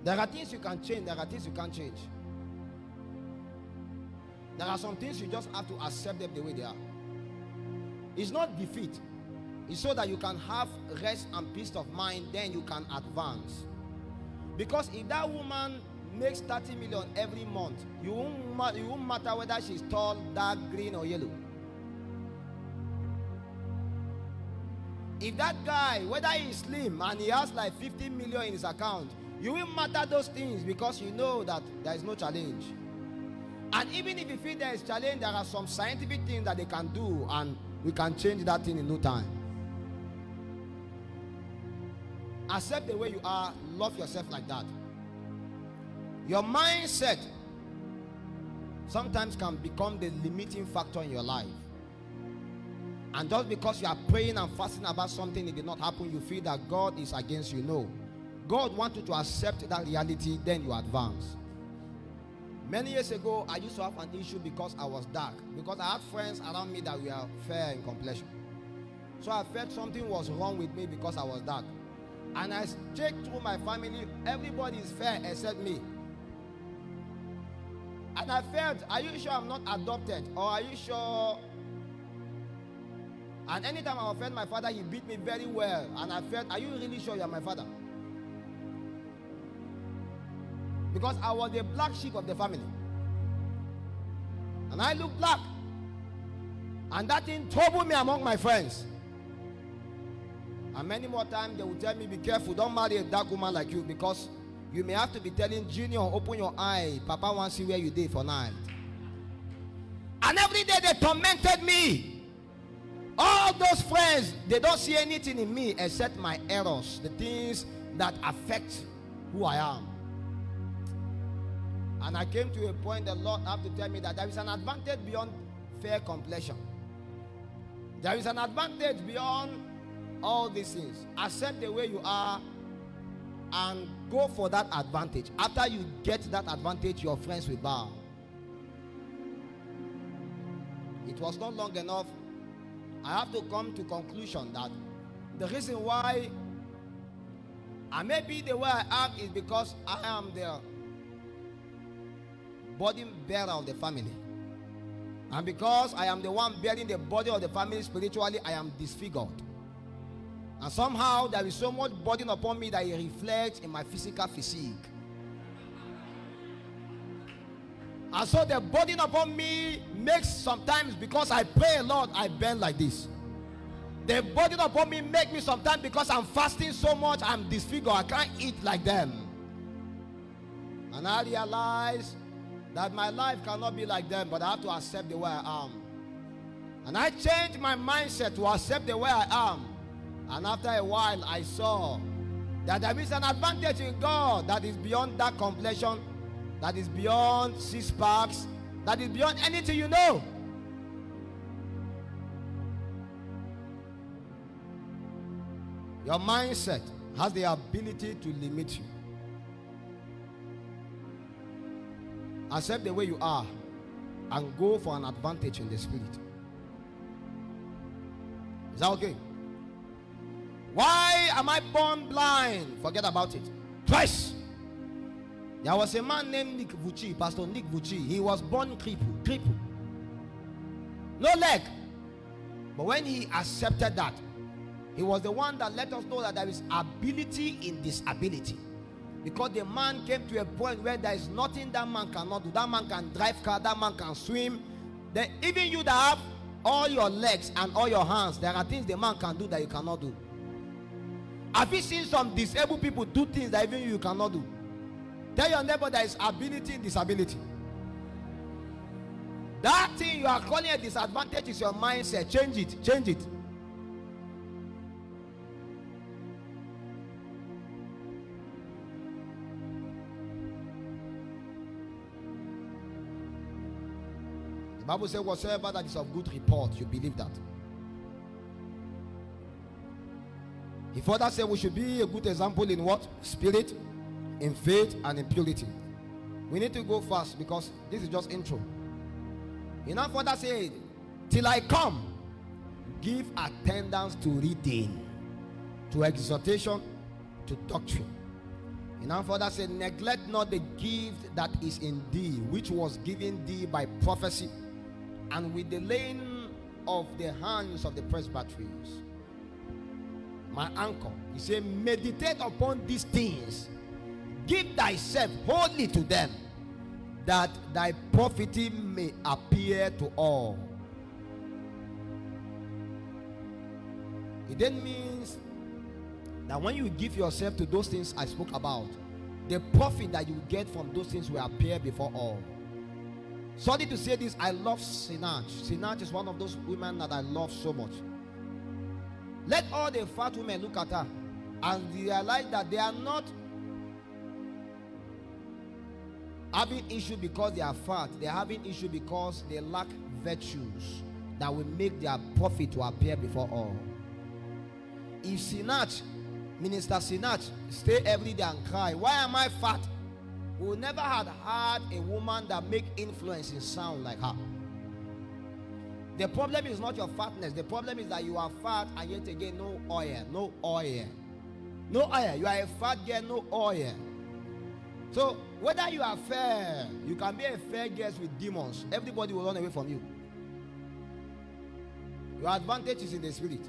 There are things you can change, there are things you can't change. There are some things you just have to accept them the way they are. It's not defeat. It's so that you can have rest and peace of mind, then you can advance. Because if that woman makes 30 million every month, it won't matter whether she's tall, dark, green or yellow. If that guy, whether he's slim and he has like 50 million in his account, you won't matter those things because you know that there is no challenge. And even if you feel there is challenge, there are some scientific things that they can do and we can change that thing in no time. Accept the way you are. Love yourself like that. Your mindset sometimes can become the limiting factor in your life. And just because you are praying and fasting about something, it did not happen, you feel that God is against you. No. God wants you to accept that reality, then you advance. Many years ago, I used to have an issue because I was dark. Because I had friends around me that were fair in complexion. So I felt something was wrong with me because I was dark. And I checked through my family, everybody is fair except me. And I felt, are you sure I'm not adopted? Or are you sure? And anytime I offended my father, he beat me very well. And I felt, are you really sure you're my father? Because I was the black sheep of the family. And I look black. And that thing troubled me among my friends. And many more times they will tell me, be careful, don't marry a dark woman like you, because you may have to be telling Junior, open your eye, Papa wants to see where you did for night. And every day they tormented me. All those friends, they don't see anything in me except my errors, the things that affect who I am. And I came to a point the Lord had to tell me that there is an advantage beyond fair complexion. There is an advantage beyond all these things. Accept the way you are and go for that advantage. After you get that advantage, your friends will bow. It was not long enough. I have to come to conclusion that the reason why I may be the way I am is because I am the burden bearer of the family. And because I am the one bearing the body of the family spiritually, I am disfigured. And somehow there is so much burden upon me that it reflects in my physical physique. And so the burden upon me makes sometimes, because I pray a lot, I bend like this. The burden upon me makes me sometimes, because I'm fasting so much, I'm disfigured. I can't eat like them. And I realize that my life cannot be like them, but I have to accept the way I am. And I changed my mindset to accept the way I am. And after a while, I saw that there is an advantage in God that is beyond that complexion, that is beyond 6 packs, that is beyond anything you know. Your mindset has the ability to limit you. Accept the way you are and go for an advantage in the spirit. Is that okay? Why am I born blind? Forget about it. Twice. There was a man named Nick Vucci, Pastor Nick Vucci. He was born crippled. No leg. But when he accepted that, he was the one that let us know that there is ability in disability. Because the man came to a point where there is nothing that man cannot do. That man can drive car, that man can swim. Then even you that have all your legs and all your hands, there are things the man can do that you cannot do. Have you seen some disabled people do things that even you cannot do? Tell your neighbor there is ability in disability. That thing you are calling a disadvantage is your mindset. Change it. Change it. The Bible says whatsoever that is of good report, you believe that. He further said we should be a good example in what? Spirit, in faith, and in purity. We need to go fast because this is just intro. He now further said, till I come, give attendance to reading, to exhortation, to doctrine. And our Father said, neglect not the gift that is in thee, which was given thee by prophecy, and with the laying of the hands of the presbyteries. My uncle, he said, meditate upon these things, give thyself wholly to them, that thy profiting may appear to all. It then means that when you give yourself to those things I spoke about, the profit that you get from those things will appear before all. Sorry to say this, I love Sinach. Sinach is one of those women that I love so much. Let all the fat women look at her and realize that they are not having issue because they are fat. They are having issue because they lack virtues that will make their profit to appear before all. If Sinach, Minister Sinach, stay every day and cry, why am I fat? We never had a woman that make influence in sound like her. The problem is not your fatness. The problem is that you are fat and yet again no oil. No oil. No oil. You are a fat girl, no oil. So whether you are fair, you can be a fair girl with demons. Everybody will run away from you. Your advantage is in the spirit.